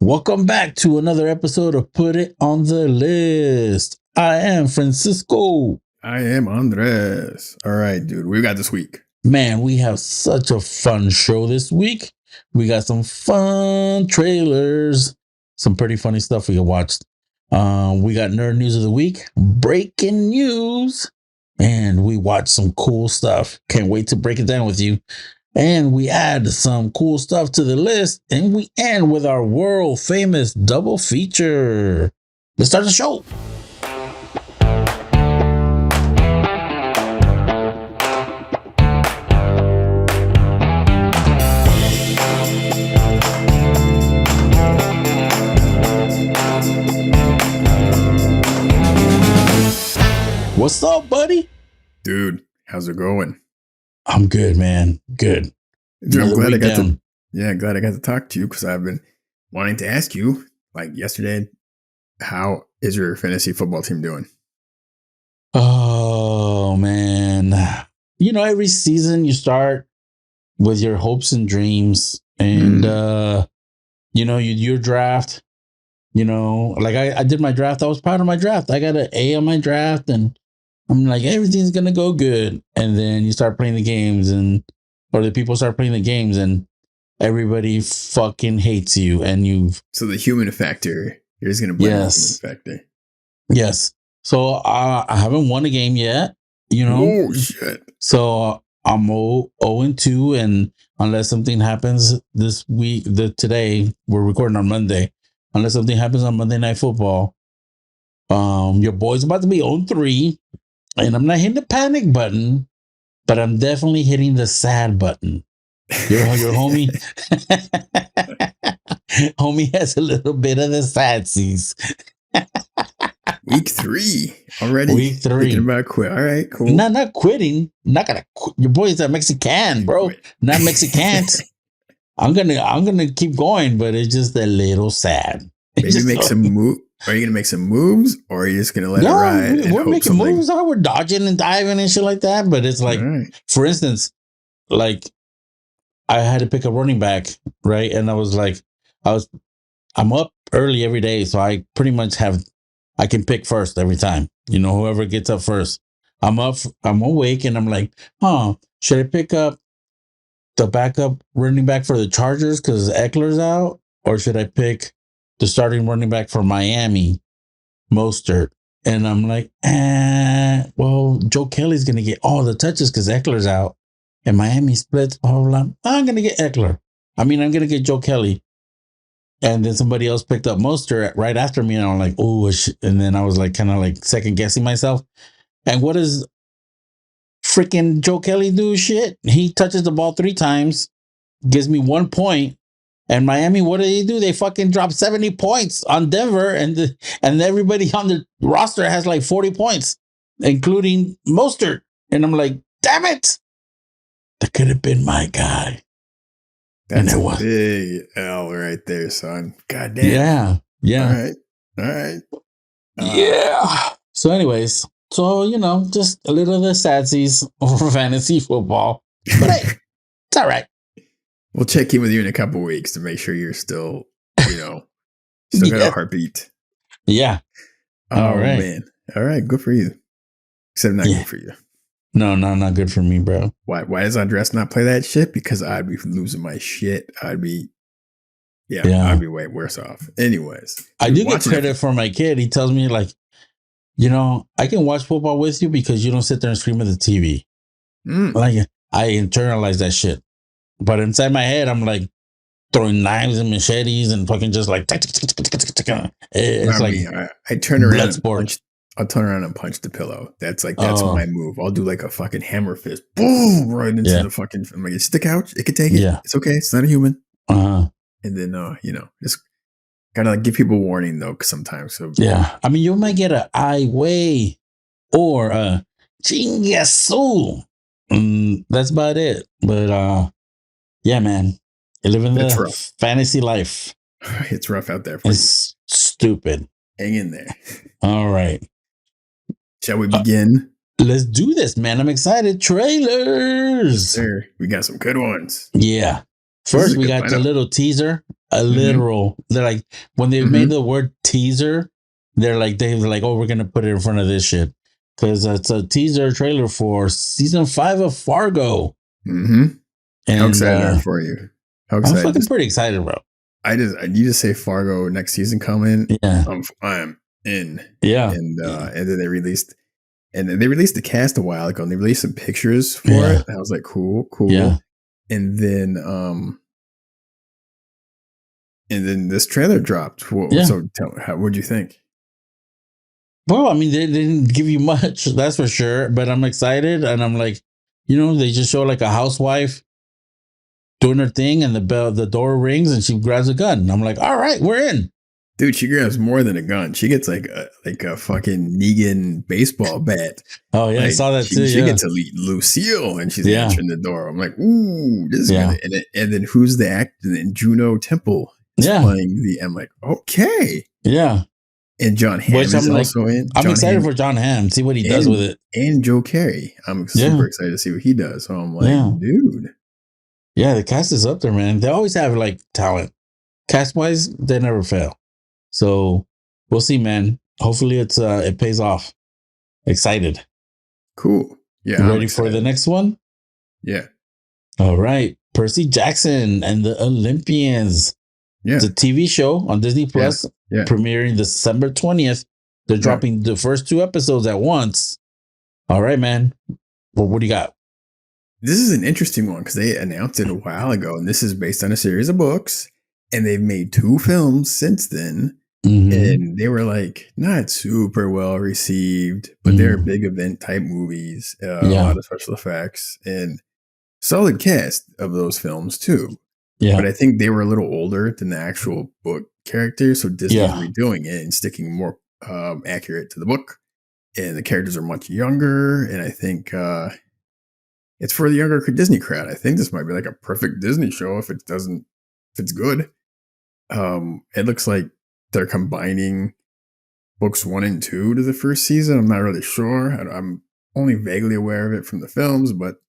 Welcome back to another episode of Put It on the List. I am Francisco. I am Andres. All right, dude. What we got this week? Man, we have such a fun show this week. We got some fun trailers, some pretty funny stuff we watched. We got Nerd News of the Week, breaking news, and we watched some cool stuff. Can't wait to break it down with you. And we add some cool stuff to the list, and we end with our world famous double feature. Let's start the show. What's up, buddy? Dude, how's it going? I'm good, man. Good. Dude, I'm glad I got to talk to you because I've been wanting to ask you, like yesterday, how is your fantasy football team doing? Oh, man. You know, every season you start with your hopes and dreams and, your draft, like I did my draft. I was proud of my draft. I got an A on my draft and I'm like, everything's going to go good. And then you start playing the games or the people start playing the games and everybody fucking hates you. And so the human factor, you're just going to blame the human factor. Yes. So I haven't won a game yet, Oh, shit. So I'm 0-2. And unless something happens this week, today, we're recording on Monday. Unless something happens on Monday Night Football, your boy's about to be 0-3. And I'm not hitting the panic button, but I'm definitely hitting the sad button. Your homie, homie has a little bit of the sadsies. Week 3 already. Week 3. Thinking about quit. All right, cool. Not quitting. Not gonna quit. Your boy's a Mexican, bro. Not Mexican. I'm gonna keep going, but it's just a little sad. Maybe make some move. Are you gonna make some moves, or are you just gonna let it ride? We're making moves. We're dodging and diving and shit like that. But it's like, for instance, like I had to pick a running back, right? And I was like, I'm up early every day, so I pretty much I can pick first every time. Whoever gets up first. I'm awake, and I'm like, should I pick up the backup running back for the Chargers because Eckler's out, or should I pick the starting running back for Miami, Mostert? And I'm like, well, Joe Kelly's going to get all the touches because Eckler's out and Miami splits. I'm going to get Eckler. I'm going to get Joe Kelly. And then somebody else picked up Mostert right after me. And I'm like, oh, and then I was like, kind of like second guessing myself. And what does freaking Joe Kelly do? Shit. He touches the ball 3 times, gives me 1 point. And Miami, what do? They fucking drop 70 points on Denver, and everybody on the roster has like 40 points, including Mostert. And I'm like, damn it, that could have been my guy. That's a big L right there, son. Goddamn. Yeah. All right. Yeah. So, anyways, just a little of the sadsies over fantasy football, but hey, it's all right. We'll check in with you in a couple of weeks to make sure you're still, still got a heartbeat. Yeah. All right, man. All right, good for you. Except not good for you. No, not good for me, bro. Why does Andres not play that shit? Because I'd be losing my shit. I'd be way worse off. Anyways, I do get credit for my kid. He tells me like, I can watch football with you because you don't sit there and scream at the TV. Like I internalize that shit. But inside my head, I'm like throwing knives and machetes and fucking just like. It's I turn around and punch. I'll turn around and punch the pillow. That's my move. I'll do like a fucking hammer fist, boom, right into the fucking. I'm like, it's the couch. It can take it. Yeah. It's okay. It's not a human. And then just gotta like give people warning though, because sometimes. So yeah, you might get a I way or a chingasu. That's about it. But yeah, man. You're living the fantasy life. It's rough out there. It's stupid. Hang in there. All right. Shall we begin? Let's do this, man. I'm excited. Trailers. Yes, sir. We got some good ones. Yeah. First, we got the little teaser, a literal. They're like, when they made the word teaser, they're like, oh, we're gonna put it in front of this shit because it's a teaser trailer for season 5 of Fargo. And how excited are for you? How excited? I'm fucking pretty excited, bro. I need to say Fargo next season coming. Yeah, I'm in. Yeah, and then they released the cast a while ago, and they released some pictures for it. And I was like, cool. Yeah. And then this trailer dropped. So what'd you think? Well, I mean, they didn't give you much, that's for sure. But I'm excited, and I'm like, they just show like a housewife doing her thing, and the door rings, and she grabs a gun. And I'm like, all right, we're in. Dude, she grabs more than a gun. She gets like a fucking Negan baseball bat. Oh yeah, I saw that too. She gets to Lucille, and she's answering the door. I'm like, ooh, this is gonna. And then who's the actor? And Juno Temple is playing the. I'm like, okay, yeah. And John Hamm is also in. I'm excited for John Hamm. See what he does with it. And Joe Carey. I'm super excited to see what he does. So I'm like, dude. Yeah, the cast is up there, man. They always have like talent. Cast wise, they never fail. So we'll see, man. Hopefully it pays off. Excited. Cool. Yeah. You ready for the next one? Yeah. All right. Percy Jackson and the Olympians. Yeah. It's a TV show on Disney Plus, premiering December 20th. They're dropping the first 2 episodes at once. All right, man. Well, what do you got? This is an interesting one because they announced it a while ago, and this is based on a series of books, and they've made 2 films since then. And they were like not super well received, but they're big event type movies, a lot of special effects, and solid cast of those films too. Yeah. But I think they were a little older than the actual book characters, so Disney's redoing it and sticking more accurate to the book. And the characters are much younger, and I think it's for the younger Disney crowd. I think this might be like a perfect Disney show if it's good. It looks like they're combining books 1 and 2 to the first season. I'm not really sure. I'm only vaguely aware of it from the films, but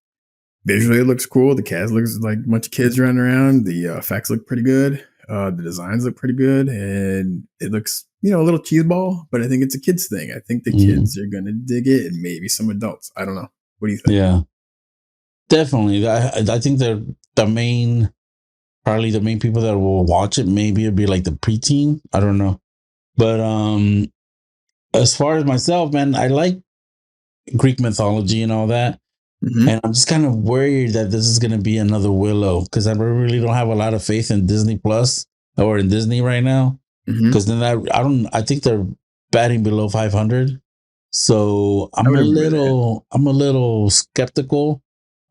visually it looks cool. The cast looks like a bunch of kids running around. The effects look pretty good. The designs look pretty good, and it looks, a little cheeseball, but I think it's a kids thing. I think the kids are going to dig it, and maybe some adults. I don't know. What do you think? Yeah, definitely. I think probably the main people that will watch it, maybe it'd be like the preteen. I don't know. But as far as myself, man, I like Greek mythology and all that. And I'm just kind of worried that this is going to be another Willow, because I really don't have a lot of faith in Disney Plus or in Disney right now. Because then I think they're batting below 500. So I'm a little skeptical.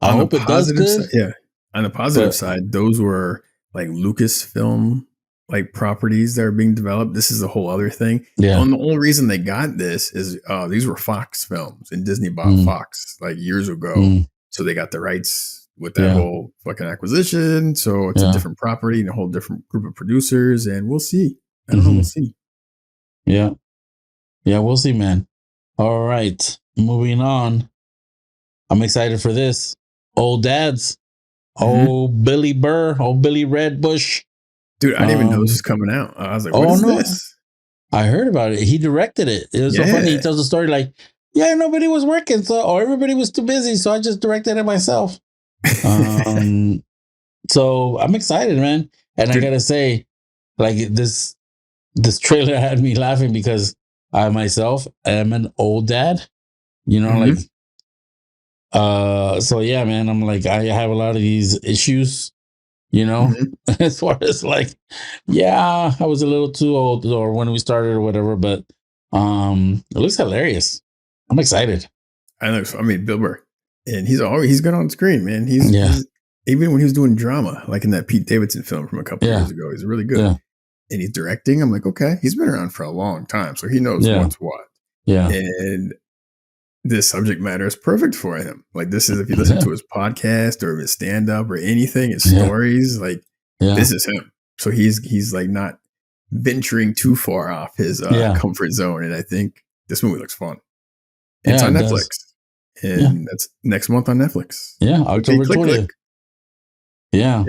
I hope it does good. On the positive side, those were like Lucasfilm like properties that are being developed. This is a whole other thing. Yeah. And the only reason they got this is these were Fox films, and Disney bought Fox like years ago. So they got the rights with that whole fucking acquisition. So it's a different property and a whole different group of producers, and we'll see. I don't know. We'll see. Yeah. Yeah, we'll see, man. All right. Moving on. I'm excited for this. Old Dads. Old Billy Burr. Old Billy Redbush. Dude, I didn't even know this was coming out. I was like, what is this? I heard about it. He directed it. It was so funny. He tells a story like, nobody was working, or everybody was too busy, so I just directed it myself. So I'm excited, man. And I gotta say, like, this trailer had me laughing because I myself am an old dad. Like, so yeah, man, I'm like, I have a lot of these issues, as far as like, I was a little too old or when we started or whatever, but it looks hilarious. I'm excited. I mean, Bill Burr, and he's good on screen, man. He's even when he was doing drama, like in that Pete Davidson film from a couple years ago, he's really good. Yeah. And he's directing. I'm like, okay, he's been around for a long time, so he knows what's what. Yeah. And this subject matter is perfect for him. Like, this is, if you listen to his podcast or his stand-up or anything, his stories, like this is him. So he's like not venturing too far off his comfort zone. And I think this movie looks fun. It's on Netflix. And that's next month on Netflix. Yeah, October 20th. Yeah.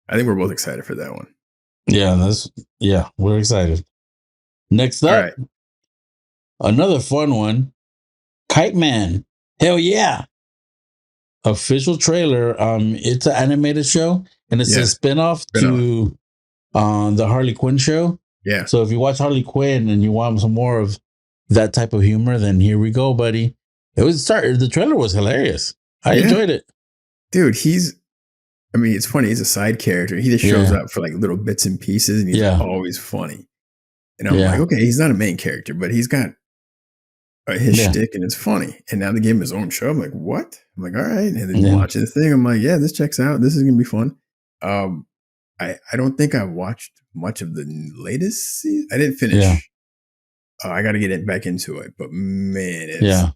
I think we're both excited for that one. Yeah, we're excited. Next up, another fun one, Kite Man. Hell yeah. Official trailer. It's an animated show, and it's a spinoff to the Harley Quinn show. Yeah. So if you watch Harley Quinn and you want some more of that type of humor, then here we go, buddy. The trailer was hilarious. I enjoyed it. Dude, it's funny. He's a side character. He just shows up for like little bits and pieces, and he's always funny. And I'm like, okay, he's not a main character, but he's got his shtick, and it's funny. And now they gave him his own show. I'm like, what? I'm like, all right. And then watching the thing, I'm like, yeah, this checks out. This is gonna be fun. I don't think I watched much of the latest season. I didn't finish. Yeah. I got to get back into it. But man,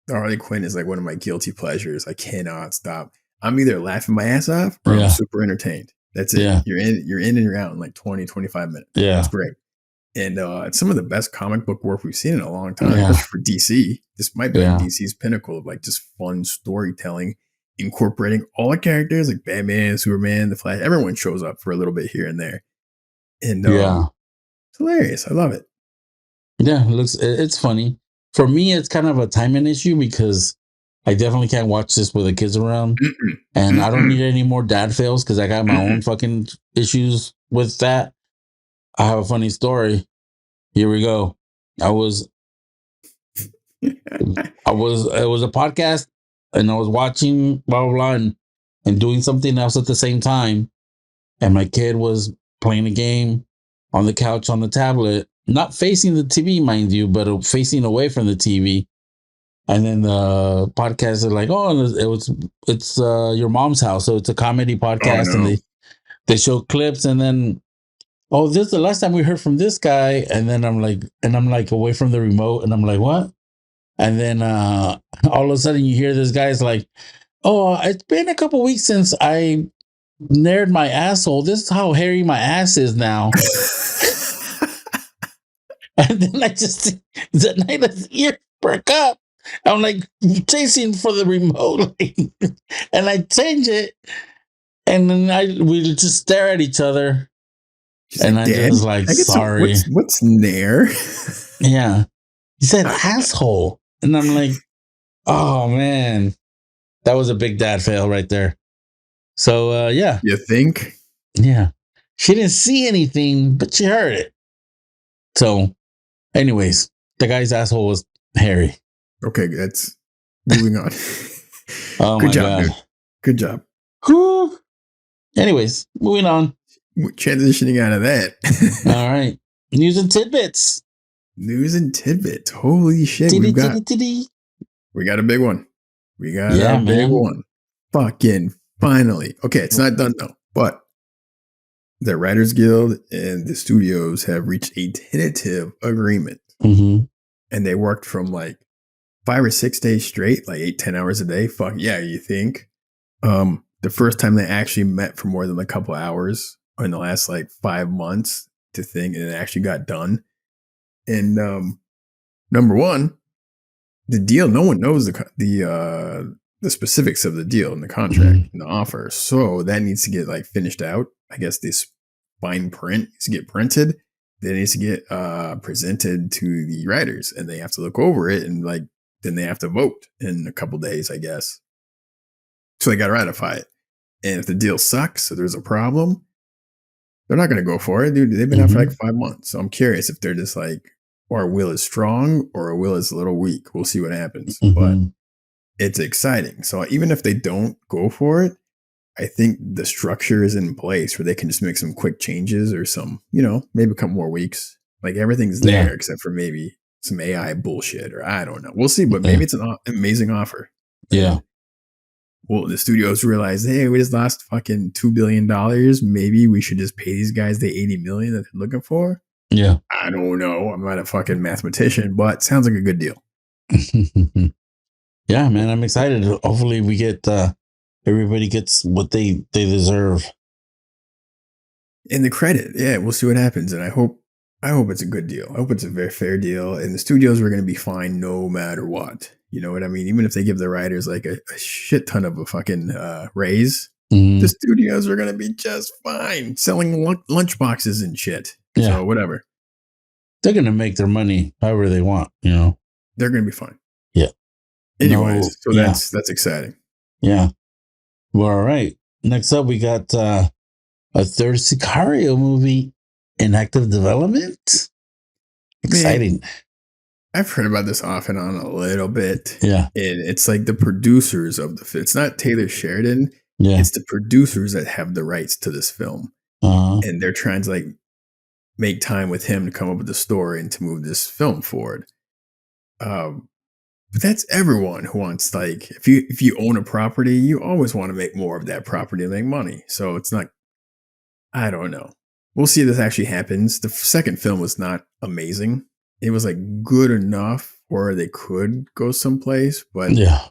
Harley Quinn is like one of my guilty pleasures. I cannot stop. I'm either laughing my ass off or I'm super entertained. That's it. Yeah. You're in and you're out in like 20, 25 minutes. Yeah. That's great. And it's some of the best comic book work we've seen in a long time, especially for DC. This might be DC's pinnacle of like just fun storytelling, incorporating all the characters like Batman, Superman, the Flash. Everyone shows up for a little bit here and there. And it's hilarious. I love it. Yeah, it's funny. For me, it's kind of a timing issue because I definitely can't watch this with the kids around. And I don't need any more dad fails because I got my own fucking issues with that. I have a funny story. Here we go. It was a podcast and I was watching blah, blah, blah, and doing something else at the same time. And my kid was playing a game on the couch on the tablet, not facing the TV, mind you, but facing away from the TV. And then the podcast is like, oh, it's your mom's house. So it's a comedy podcast. And they show clips and then, oh, this is the last time we heard from this guy. And then I'm like away from the remote and I'm like, what? And then all of a sudden you hear this guy's like, oh, it's been a couple weeks since I nared my asshole. This is how hairy my ass is now. And then the night of the ear broke up. I'm like chasing for the remote, and I change it, and then we just stare at each other. And I just like, sorry. What's nair? Yeah. He said asshole. And I'm like, oh man, that was a big dad fail right there. So, yeah. You think? Yeah. She didn't see anything, but she heard it. So, anyways, the guy's asshole was hairy. Okay, that's moving on. Oh, good my job, God. Dude. Good job. Whew. Anyways, moving on. We're transitioning out of that. All right. News and tidbits. News and tidbits. Holy shit. We got a big one. We got a big one. Fucking finally. Okay, it's not done though. But the Writers Guild and the studios have reached a tentative agreement. Mm-hmm. And they worked from like 5 or 6 days straight, like 8-10 hours a day. Fuck yeah, you think? The first time they actually met for more than a couple hours in the last like 5 months to think, and it actually got done. And number one, the deal, no one knows the specifics of the deal and the contract and the offer. So that needs to get like finished out. I guess this fine print needs to get printed. Then it needs to get presented to the writers, and they have to look over it, and like then they have to vote in a couple days, I guess. So they got to ratify it. And if the deal sucks, so there's a problem, they're not going to go for it, dude. They've been out for like 5 months. So I'm curious if they're just like, our will is strong or our will is a little weak. We'll see what happens. But it's exciting. So even if they don't go for it, I think the structure is in place where they can just make some quick changes or some, maybe a couple more weeks. Like everything's there except for maybe some AI bullshit or I don't know. We'll see. But maybe it's an amazing offer. Yeah. Well, the studios realized, hey, we just lost fucking $2 billion. Maybe we should just pay these guys the $80 million that they're looking for. Yeah. I don't know. I'm not a fucking mathematician, but sounds like a good deal. Yeah, man, I'm excited. Hopefully we get everybody gets what they deserve. And the credit. Yeah, we'll see what happens. And I hope it's a good deal. I hope it's a very fair deal. And the studios are going to be fine no matter what. You know what I mean? Even if they give the writers like a shit ton of a fucking raise, the studios are going to be just fine selling lunch boxes and shit. Yeah. So whatever. They're going to make their money however they want, They're going to be fine. Yeah. Anyways, so that's exciting. Yeah. Well, all right. Next up, we got a third Sicario movie in active development. Exciting. Man, I've heard about this off and on a little bit. Yeah. And it's like the producers of the film. It's not Taylor Sheridan. Yeah. It's the producers that have the rights to this film. And they're trying to like make time with him to come up with the story and to move this film forward. But that's everyone who wants, like, if you own a property, you always want to make more of that property and make money. So it's not, I don't know. We'll see if this actually happens. The second film was not amazing. It was like good enough where they could go someplace, but yeah,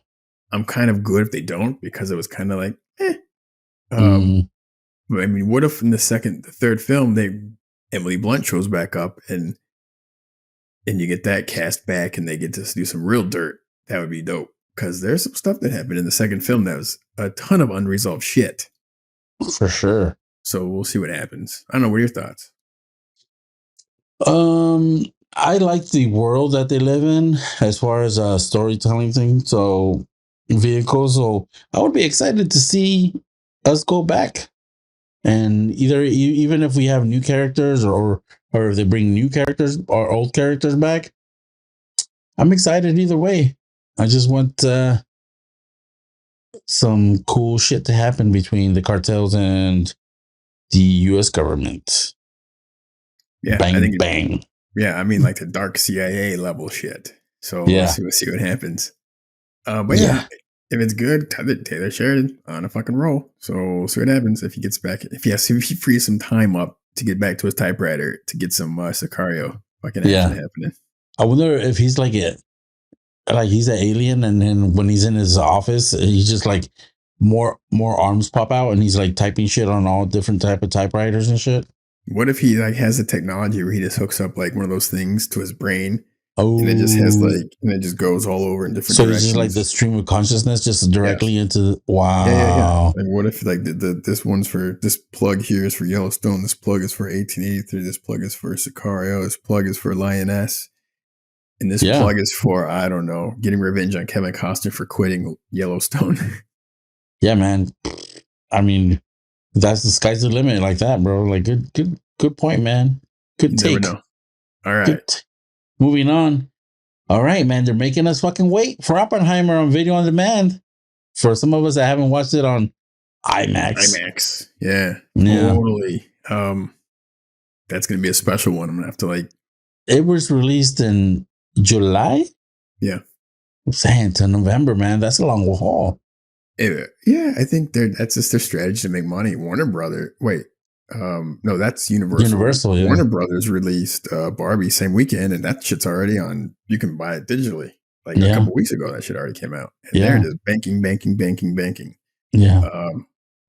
I'm kind of good if they don't, because it was kind of like, But I mean, what if in the third film, Emily Blunt shows back up and you get that cast back and they get to do some real dirt? That would be dope, because there's some stuff that happened in the second film that was a ton of unresolved shit. For sure. So we'll see what happens. I don't know. What are your thoughts? I like the world that they live in as far as storytelling thing. So vehicles. So I would be excited to see us go back, and even if we have new characters or if they bring new characters or old characters back, I'm excited either way. I just want some cool shit to happen between the cartels and the U.S. government. Yeah, bang, bang. Yeah, I mean, like the dark CIA level shit. So we'll see what happens. But yeah, if it's good, Taylor Sheridan on a fucking roll. So we'll see what happens if he gets back. If he frees some time up to get back to his typewriter to get some Sicario fucking action happening. I wonder if he's like he's an alien, and then when he's in his office, he's just like more arms pop out, and he's like typing shit on all different type of typewriters and shit. What if he like has the technology where he just hooks up like one of those things to his brain? Oh, and it just has and it just goes all over in different directions. So it's just like the stream of consciousness, just directly into wow. Yeah. Like what if like this plug here is for Yellowstone, this plug is for 1883, this plug is for Sicario, this plug is for Lioness, and this plug is for, I don't know, getting revenge on Kevin Costner for quitting Yellowstone. Yeah, man. I mean, that's the sky's the limit, like that, bro. Like good point, man. Good take. Never know. All right. Moving on. All right, man. They're making us fucking wait for Oppenheimer on video on demand. For some of us that haven't watched it on IMAX. Yeah. Totally. That's gonna be a special one. I'm gonna have to like. It was released in July. Yeah. I'm saying to November, man. That's a long haul. Yeah, I think that's just their strategy to make money. Warner Brothers. Wait. No, that's Universal. Universal, yeah. Warner Brothers released Barbie same weekend, and that shit's already on. You can buy it digitally. Like a couple weeks ago, that shit already came out. And they're just banking. Yeah.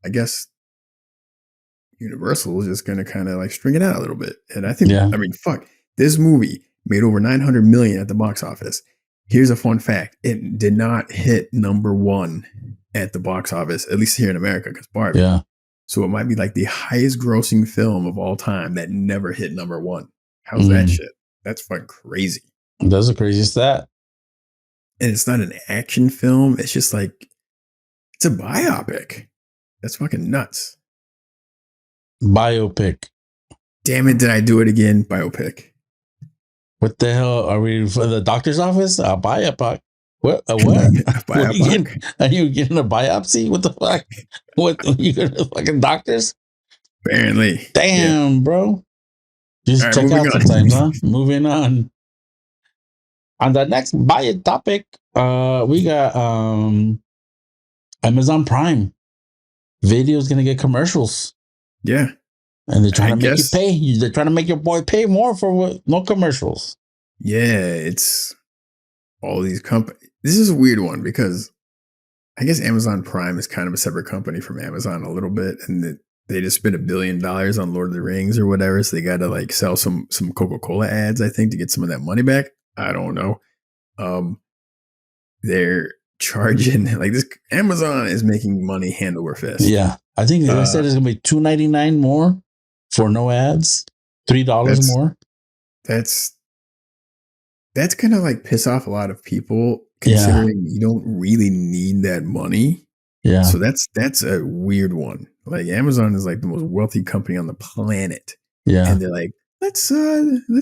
I guess Universal is just going to kind of like string it out a little bit. And I think, I mean, fuck, this movie made over $900 million at the box office. Here's a fun fact: it did not hit number one at the box office, at least here in America, because Barbie. Yeah. So it might be like the highest grossing film of all time that never hit number one. How's that shit? That's fucking crazy. That's a crazy stat. And it's not an action film. It's just like, it's a biopic. That's fucking nuts. Biopic. Damn it, did I do it again? Biopic. What the hell? Are we for the doctor's office? A biopic. What? What? Are you getting a biopsy? What the fuck? What? You go to fucking doctors? Apparently. Damn, bro. Just check out sometimes, huh? Moving on. On the next bio topic, we got Amazon Prime. Video's gonna get commercials. Yeah. And they're trying to make you pay. They're trying to make your boy pay more for no commercials. Yeah, it's all these companies. This is a weird one because I guess Amazon Prime is kind of a separate company from Amazon a little bit, and they just spent $1 billion on Lord of the Rings or whatever, so they got to like sell some Coca-Cola ads, I think, to get some of that money back. I don't know. They're charging like this. Amazon is making money hand over fist. Yeah, I think they said it's gonna be $2.99 more for no ads, $3 more. That's gonna like piss off a lot of people, considering you don't really need that money. Yeah. So that's a weird one. Like Amazon is like the most wealthy company on the planet. Yeah. And they're like, let's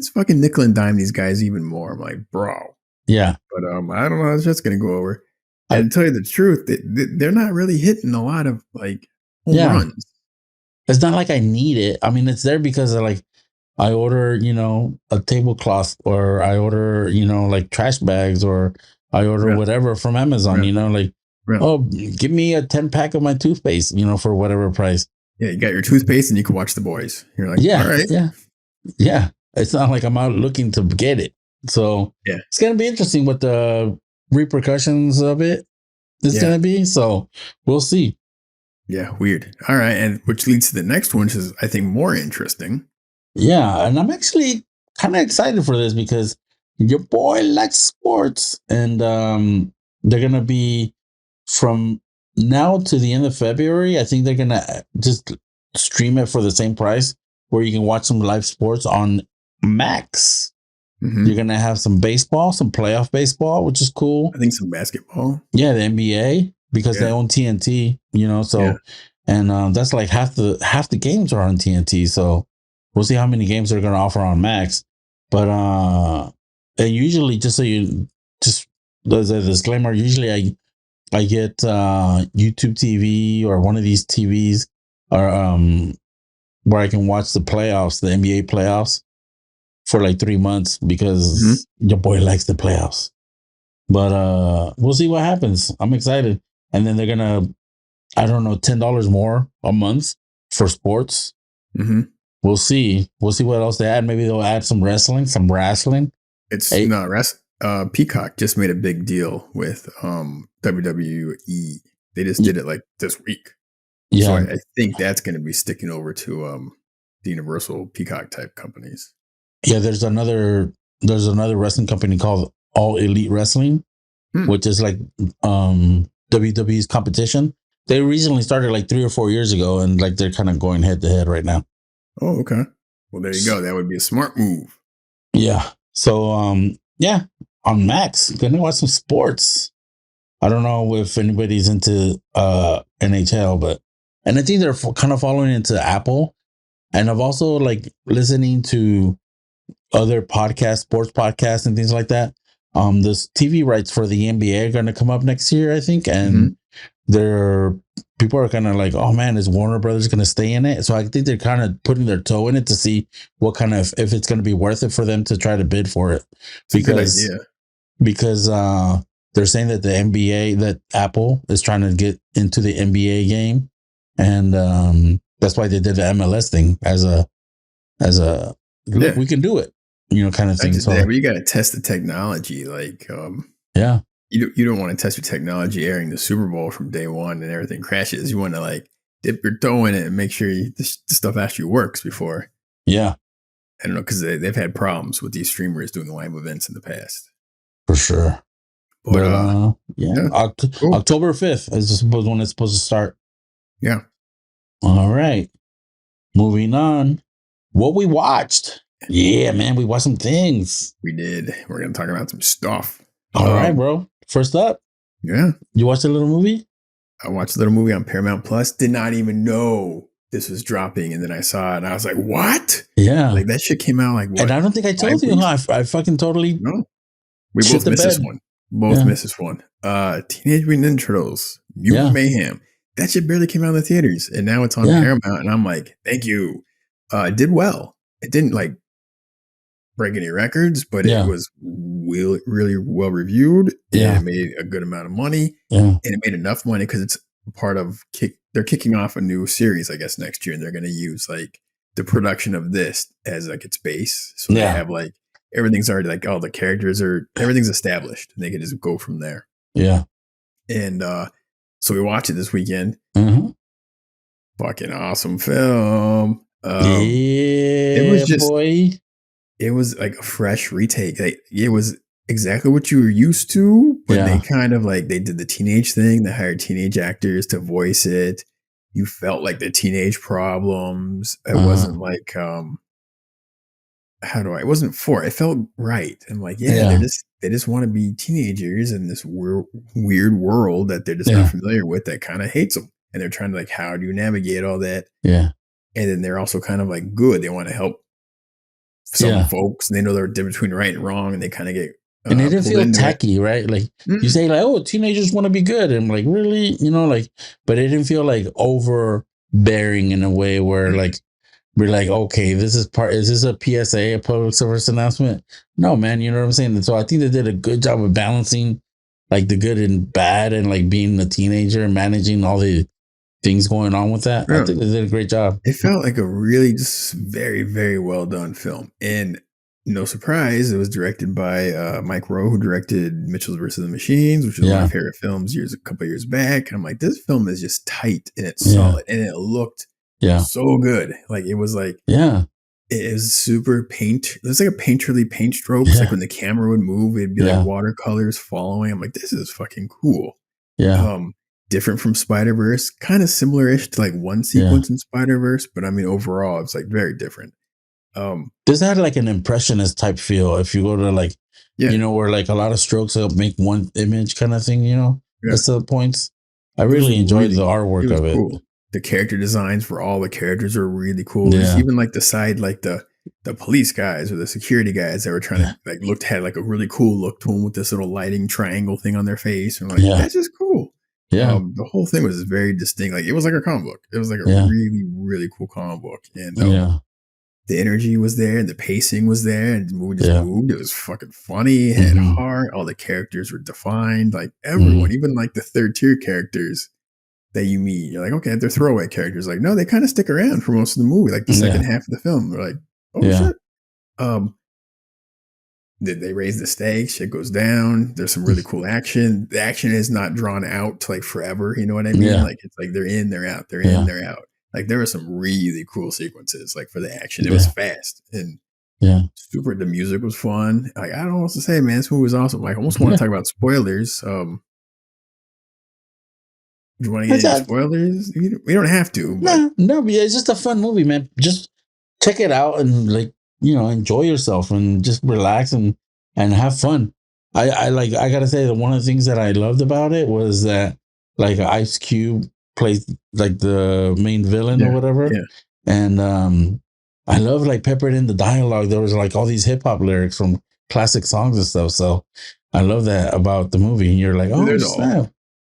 fucking nickel and dime these guys even more. I'm like, bro. Yeah. But I don't know how that's gonna go over. And to tell you the truth, they're not really hitting a lot of like home runs. It's not like I need it. I mean, it's there because of like I order, a tablecloth, or I order, like trash bags, or I order whatever from Amazon, oh, give me a 10-pack of my toothpaste, for whatever price. Yeah, you got your toothpaste and you can watch The Boys. You're like, all right. Yeah. It's not like I'm out looking to get it. So it's going to be interesting what the repercussions of it is going to be. So we'll see. Yeah, weird. All right. And which leads to the next one, which is, I think, more interesting. Yeah. And I'm actually kind of excited for this because your boy likes sports. And they're going to be from now to the end of February. I think they're going to just stream it for the same price where you can watch some live sports on Max. Mm-hmm. You're going to have some baseball, some playoff baseball, which is cool. I think some basketball. Yeah, the NBA, because they own TNT, and that's like half the games are on TNT. So we'll see how many games they're going to offer on Max. But and usually, just so you just as a disclaimer, usually I get YouTube TV or one of these TVs or where I can watch the playoffs, the NBA playoffs, for like 3 months because your boy likes the playoffs. But we'll see what happens. I'm excited. And then they're gonna, I don't know, $10 more a month for sports. Mm-hmm. We'll see. We'll see what else they add. Maybe they'll add some wrestling. It's not wrestling. Peacock just made a big deal with WWE. They just did it like this week. Yeah. So I think that's going to be sticking over to the Universal Peacock type companies. Yeah, there's another wrestling company called All Elite Wrestling, which is like WWE's competition. They recently started like 3 or 4 years ago, and like they're kind of going head to head right now. Oh, okay. Well, there you go. That would be a smart move. Yeah. So on Max, gonna watch some sports. I don't know if anybody's into NHL, and I think they're kind of following into Apple. And I've also like listening to other podcasts, sports podcasts and things like that. This TV rights for the NBA are going to come up next year, I think. And people are kind of like, oh man, is Warner Brothers going to stay in it? So I think they're kind of putting their toe in it to see what kind of, if it's going to be worth it for them to try to bid for it. Because they're saying that the NBA, that Apple is trying to get into the NBA game. And that's why they did the MLS thing as a look, we can do it, kind of thing. So but you got to test the technology. Like, you don't want to test your technology airing the Super Bowl from day one and everything crashes. You want to like dip your toe in it and make sure the stuff actually works before. Yeah. I don't know, because they've had problems with these streamers doing live events in the past. For sure. But cool. October 5th is when it's supposed to start. Yeah. All right. Moving on. What we watched. Yeah, man, we watched some things. We did. We're going to talk about some stuff. All right, bro. First up. Yeah. You watched a little movie? I watched a little movie on Paramount Plus. Did not even know this was dropping. And then I sasaw it and I was like, what? Yeah. Like that shit came out like what? And I don't think I told you. I fucking totally. No. We both missed this one. Missed this one. Teenage Mutant Ninja Turtles. Mutant Mayhem. That shit barely came out in the theaters. And now it's on Paramount. And I'm like, thank you. It did well. It didn't like break any records, but it was really, really well reviewed. Yeah. And it made a good amount of money. Yeah. And it made enough money because it's part of they're kicking off a new series, I guess, next year. And they're going to use like the production of this as like its base. So they have like everything's already like all the characters everything's established. And they can just go from there. Yeah. And so we watched it this weekend. Mm-hmm. Fucking awesome film. It was just, boy. It was like a fresh retake. Like, it was exactly what you were used to, but they kind of like, they did the teenage thing. They hired teenage actors to voice it. You felt like the teenage problems. It wasn't like, it wasn't it felt right. I'm like, they just want to be teenagers in this weird world that they're just not familiar with, that kind of hates them. And they're trying to like, how do you navigate all that? Yeah. And then they're also kind of like good. They want to help some folks, and they know the difference between right and wrong, and they kind of get and it didn't feel tacky, right? Like you say, like, oh, teenagers want to be good, and I'm like, really, like, but it didn't feel like overbearing in a way where like we're like, okay, is this a PSA, a public service announcement? No, man, you know what I'm saying? And so I think they did a good job of balancing like the good and bad, and like being a teenager and managing all the things going on with that. I think they did a great job. It felt like a really just very, very well done film. And no surprise, it was directed by Mike Rowe, who directed Mitchell vs. the Machines, which was one of my favorite films a couple years back. And I'm like, this film is just tight and it's solid, and it looked so good. Like it was like, it is super paint. It was like a painterly paint strokes. Like when the camera would move, it'd be like watercolors following. I'm like, this is fucking cool. Different from Spider-Verse, kind of similar-ish to like one sequence in Spider-Verse, but I mean overall it's like very different. This had like an impressionist type feel. If you go to like, where like a lot of strokes will make one image kind of thing, that's the points. I really enjoyed the artwork of it. Cool. The character designs for all the characters are really cool. There's even like the side, like the police guys or the security guys that were trying to like had like a really cool look to them with this little lighting triangle thing on their face. And I'm like, that's just cool. The whole thing was very distinct. Like it was like a comic book. It was like a really, really cool comic book. And the energy was there, and the pacing was there, and the movie just moved. It was fucking funny, it had heart. All the characters were defined. Like everyone, even like the third tier characters that you meet, you're like, okay, they're throwaway characters. Like, no, they kind of stick around for most of the movie. Like the second half of the film, they're like, oh shit. They raise the stakes, shit goes down. There's some really cool action. The action is not drawn out to like forever. You know what I mean? Like it's like they're in, they're out, they're in, they're out. Like there were some really cool sequences, like for the action. It was fast and super. The music was fun. Like I don't know what to say, man. This movie was awesome. Like I almost want to talk about spoilers. Do you want to get into spoilers? We don't have to. But. No, but it's just a fun movie, man. Just check it out and like, enjoy yourself and just relax and have fun. I gotta say that one of the things that I loved about it was that like Ice Cube plays like the main villain or whatever. And I love like peppered in the dialogue. There was like all these hip hop lyrics from classic songs and stuff. So I love that about the movie. And you're like, oh,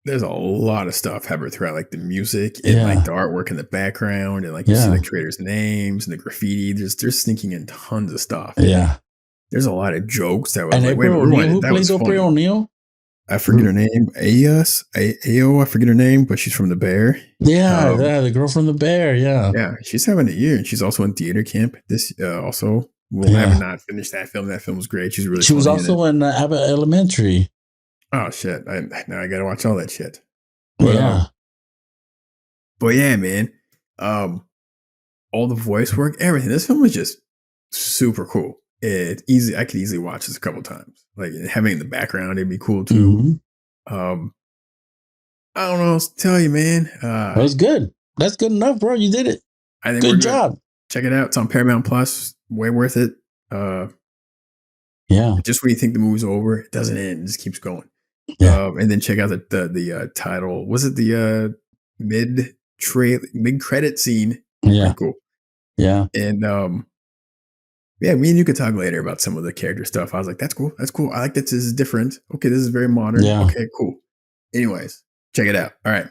there's a lot of stuff peppered throughout, like the music and like the artwork in the background, and like you see the creators' names and the graffiti. They're sneaking in tons of stuff. There's a lot of jokes that was and like, wait, who plays April O'Neil? I forget her name. Ao, I forget her name, but she's from The Bear. The girl from The Bear. Yeah, she's having a year, and she's also in theater camp. This also, we'll have not finished that film. That film was great. She was also in Abbott Elementary. Oh shit! Now I gotta watch all that shit. But yeah, man. All the voice work, everything. This film was just super cool. It's easy. I could easily watch this a couple times. Like having it in the background, it'd be cool too. I don't know what to tell you, man. That was good. That's good enough, bro. You did it. I think good job. Check it out. It's on Paramount Plus. Way worth it. Just when you think the movie's over, it doesn't end. It just keeps going. And then check out the title. Was it the mid credit scene? Pretty cool. And me and you could talk later about some of the character stuff. I was like, that's cool. I like that this is different. Okay, this is very modern. Okay, cool. Anyways, check it out. All right,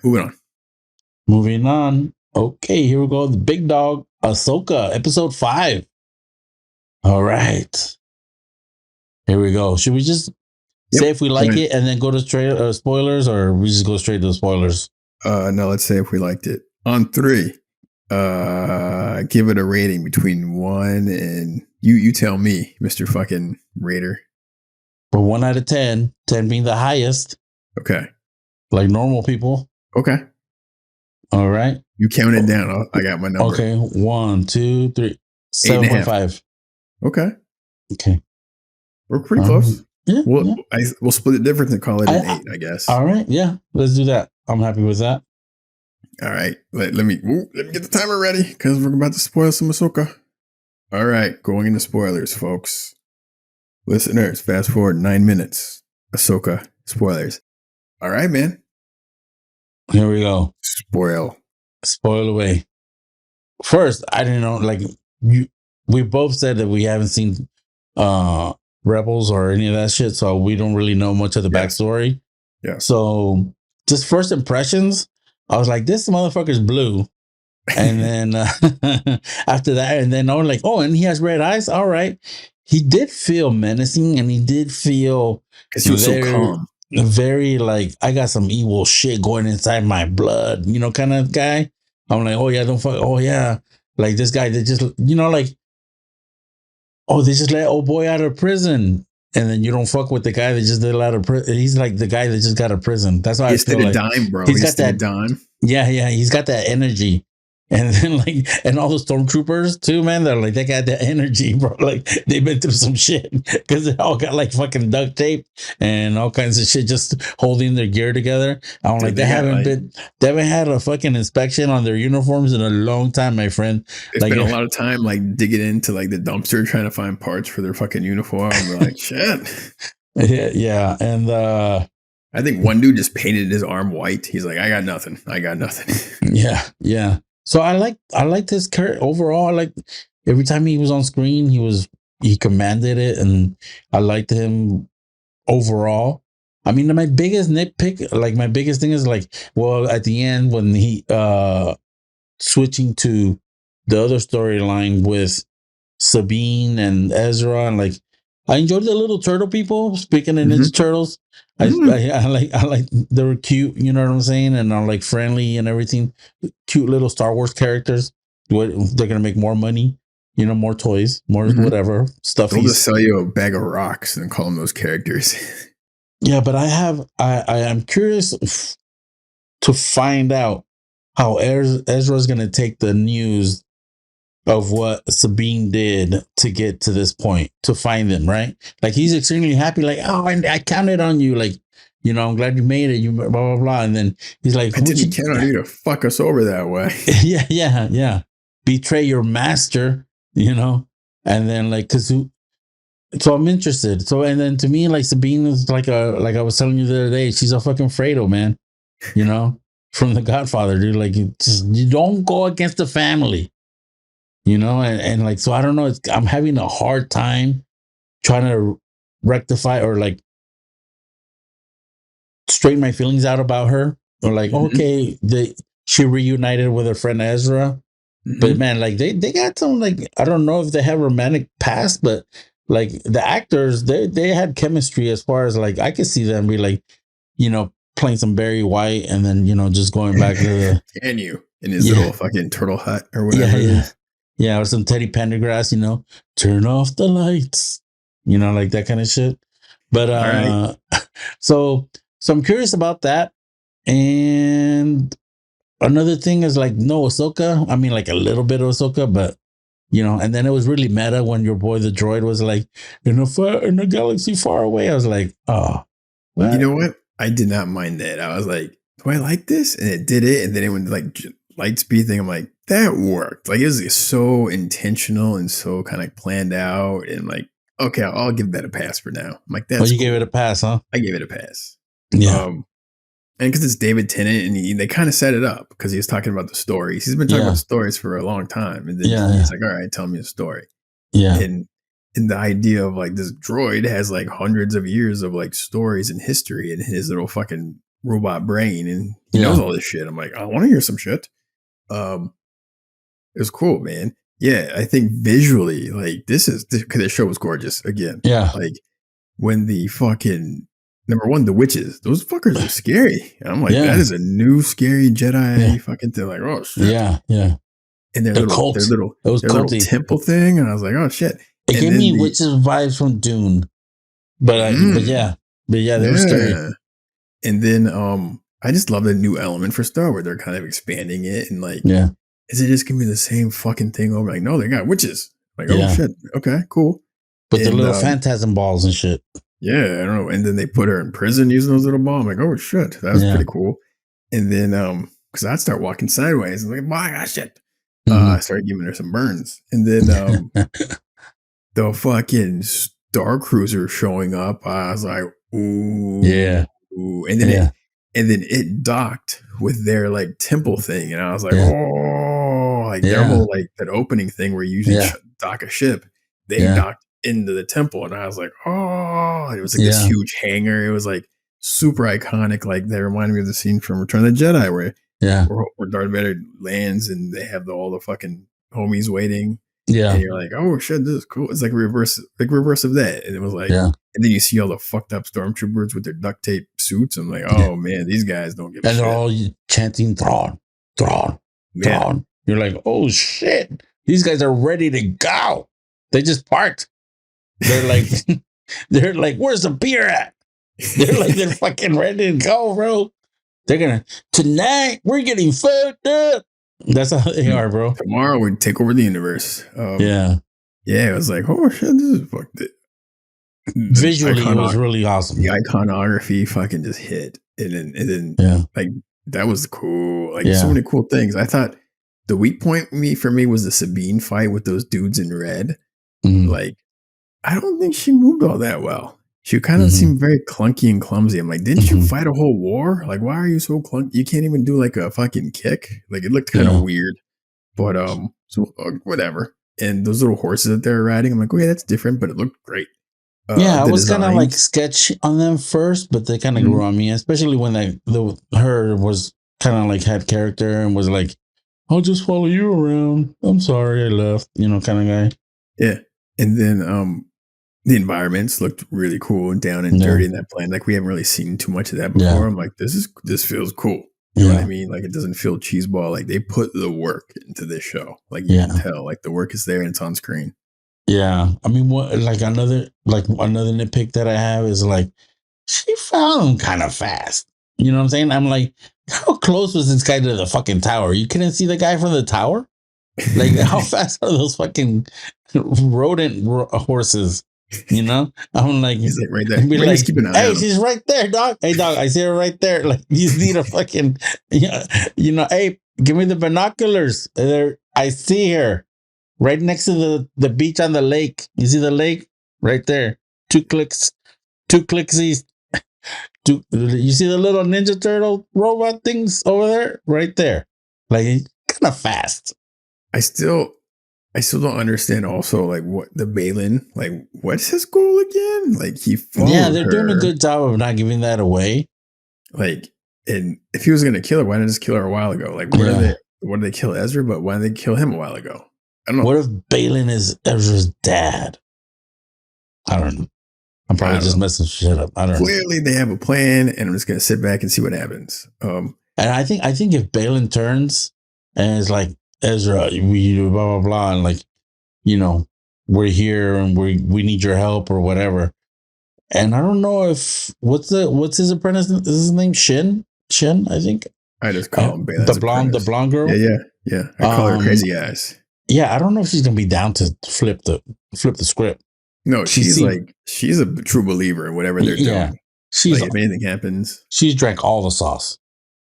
moving on. Okay, here we go. The big dog, Ahsoka, episode 5. All right. Here we go. Should we just say if we like it and then go to spoilers, or we just go straight to the spoilers? No, let's say if we liked it. On 3, give it a rating between 1 and you tell me, Mr. fucking Raider. For 1 out of 10, 10 being the highest. Okay. Like normal people. Okay. All right. You count it down. I got my number. Okay. 1, 2, 3, 7.5. Okay. Okay. We're pretty close. Yeah. We'll split the difference and call it an 8, I guess. All right. Yeah. Let's do that. I'm happy with that. All right. Let me get the timer ready because we're about to spoil some Ahsoka. All right. Going into spoilers, folks. Listeners, fast forward 9 minutes. Ahsoka spoilers. All right, man. Here we go. Spoil away. First, I didn't know, like, we both said that we haven't seen Rebels or any of that shit, so we don't really know much of the backstory. Yeah. So, just first impressions, I was like, this motherfucker's blue. And then after that, and then I was like, oh, and he has red eyes. All right. He did feel menacing, and he did feel because he was so calm. Very like, I got some evil shit going inside my blood, kind of guy. I'm like, oh yeah, don't fuck. Oh yeah, like this guy that just, like, oh, they just let old boy out of prison, and then you don't fuck with the guy that just did out of prison. He's like the guy that just got out of prison. That's why I feel like dime, bro. He's got that dime. Yeah, he's got that energy. And then like, and all the stormtroopers too, man, they're like, they got that energy, bro. Like they've been through some shit because they all got like fucking duct tape and all kinds of shit just holding their gear together. I'm like, they haven't had a fucking inspection on their uniforms in a long time, my friend. They spent a lot of time like digging into like the dumpster trying to find parts for their fucking uniform. They're like, shit. Yeah. And I think one dude just painted his arm white. He's like, I got nothing. Yeah. So I liked his character overall. I like every time he was on screen, he commanded it, and I liked him overall. I mean, my biggest nitpick, like my biggest thing is like, well, at the end when he switching to the other storyline with Sabine and Ezra, and like I enjoyed the little turtle people speaking in Ninja Turtles. I like they were cute, you know what I'm saying, and are like friendly and everything. Cute little Star Wars characters. They're gonna make more money, more toys, more whatever stuff. They'll just sell you a bag of rocks and call them those characters. Yeah, but I am curious to find out how Ezra's gonna take the news of what Sabine did to get to this point, to find them, right? Like he's extremely happy, like, oh, I counted on you, like, I'm glad you made it, you blah blah blah. And then he's like, I didn't count on you to fuck us over that way. yeah. Betray your master, and then like, so I'm interested. So and then to me, like Sabine is like I was telling you the other day, she's a fucking Fredo, man. From The Godfather, dude. Like you don't go against the family. And like, so I don't know. I'm having a hard time trying to rectify or like straighten my feelings out about her. Or like, okay, she reunited with her friend Ezra, but man, like they got some, like, I don't know if they have romantic past, but like the actors, they had chemistry as far as like I could see them be like, playing some Barry White and then just going back to the can you in his little fucking turtle hut or whatever. Yeah, or some Teddy Pendergrass, turn off the lights, like that kind of shit. But so I'm curious about that. And another thing is like, no Ahsoka. I mean, like a little bit of Ahsoka, but and then it was really meta when your boy the droid was like in a galaxy far away. I was like, oh, what? You know what? I did not mind that. I was like, do I like this? And it did it, and then it went like light speed thing. I'm like, that worked. Like it was so intentional and so kind of planned out, and like, okay, I'll give that a pass for now. I'm like, that's you gave it a pass, huh? I gave it a pass. Yeah. And because it's David Tennant, and they kind of set it up because he was talking about the stories. He's been talking about stories for a long time, and then he's like, all right, tell me a story. Yeah. And the idea of like this droid has like hundreds of years of like stories and history in his little fucking robot brain, and he knows all this shit. I'm like, I want to hear some shit. It was cool, man. Yeah, I think visually, like this because the show was gorgeous again. Yeah, like when the fucking number one, the witches, those fuckers are scary. And I'm like, that is a new scary Jedi fucking thing. Like, oh shit. Yeah. And their little temple thing, and I was like, oh shit. It gave me witches vibes from Dune, but yeah, they were scary. And then I just love the new element for Star Wars. They're kind of expanding it, and like, is it just gonna be the same fucking thing over? Like, no, they got witches. Like, oh shit, okay, cool. But the little phantasm balls and shit. Yeah, I don't know. And then they put her in prison using those little balls. I'm like, oh shit, that was pretty cool. And then because I'd start walking sideways and like, my gosh, shit. I started giving her some burns. And then the fucking Star Cruiser showing up, I was like, ooh. Yeah. Ooh. And then it docked with their like temple thing. And I was like, oh, like their whole like that opening thing where you usually dock a ship, they docked into the temple. And I was like, oh, it was like this huge hangar. It was like super iconic. Like they reminded me of the scene from Return of the Jedi where Darth Vader lands and they have all the fucking homies waiting. Yeah. And you're like, oh shit, this is cool. It's like reverse of that. And it was like, and then you see all the fucked up stormtroopers with their duct tape suits. I'm like, oh man, these guys don't give a shit. And they're all chanting Thrawn, Thrawn, Thrawn. You're like, oh shit, these guys are ready to go. They just parked. They're like, where's the beer at? They're fucking ready to go, bro. Tonight we're getting fucked up. That's how they are, bro. Tomorrow we take over the universe. Yeah, it was like, oh shit, this is fucked. Visually, it was really awesome. The iconography fucking just hit, and then like that was cool. Like so many cool things. I thought the weak point for me was the Sabine fight with those dudes in red. Like, I don't think she moved all that well. She kind of seemed very clunky and clumsy. I'm like, didn't you fight a whole war? Like, why are you so clunky? You can't even do like a fucking kick. Like, it looked kind of weird. But whatever. And those little horses that they're riding, I'm like, oh yeah, that's different, but it looked great. I was kind of like sketch on them first, but they kind of grew on me, especially when her was kind of like had character and was like, I'll just follow you around. I'm sorry I left, kind of guy. Yeah. And then the environments looked really cool and down and dirty in that planet. Like we haven't really seen too much of that before. Yeah. I'm like, this feels cool. You know what I mean? Like it doesn't feel cheeseball. Like they put the work into this show. Like you can tell, like the work is there and it's on screen. Yeah. I mean, another nitpick that I have is like, she found him kind of fast. You know what I'm saying? I'm like, how close was this guy to the fucking tower? You couldn't see the guy from the tower? Like, how fast are those fucking rodent horses? I'm like, he's like right there. Be like, hey, she's right there, dog. Hey, dog, I see her right there. Like, you need a fucking, hey, give me the binoculars. I see her right next to the beach on the lake. You see the lake right there? 2 clicks east. You see the little Ninja Turtle robot things over there? Right there. Like, kind of fast. I still don't understand also like what the Balin, like what's his goal again? Like he followed they're doing a good job of not giving that away. Like, and if he was gonna kill her, why didn't they just kill her a while ago? Like what did they kill Ezra, but why did they kill him a while ago? I don't know. What if Balin is Ezra's dad? I don't know. I'm probably just messing shit up. I don't know. Clearly they have a plan and I'm just gonna sit back and see what happens. And I think if Balin turns and it's like, Ezra, we blah blah blah, and like, we're here and we need your help or whatever. And I don't know if what's his apprentice? Is his name Shin? I think. I just call him Balin's the blonde girl. Yeah. I call her Crazy Eyes. Yeah, I don't know if she's gonna be down to flip the script. No, she's a true believer in whatever they're doing. She's like, if anything happens, she's drank all the sauce.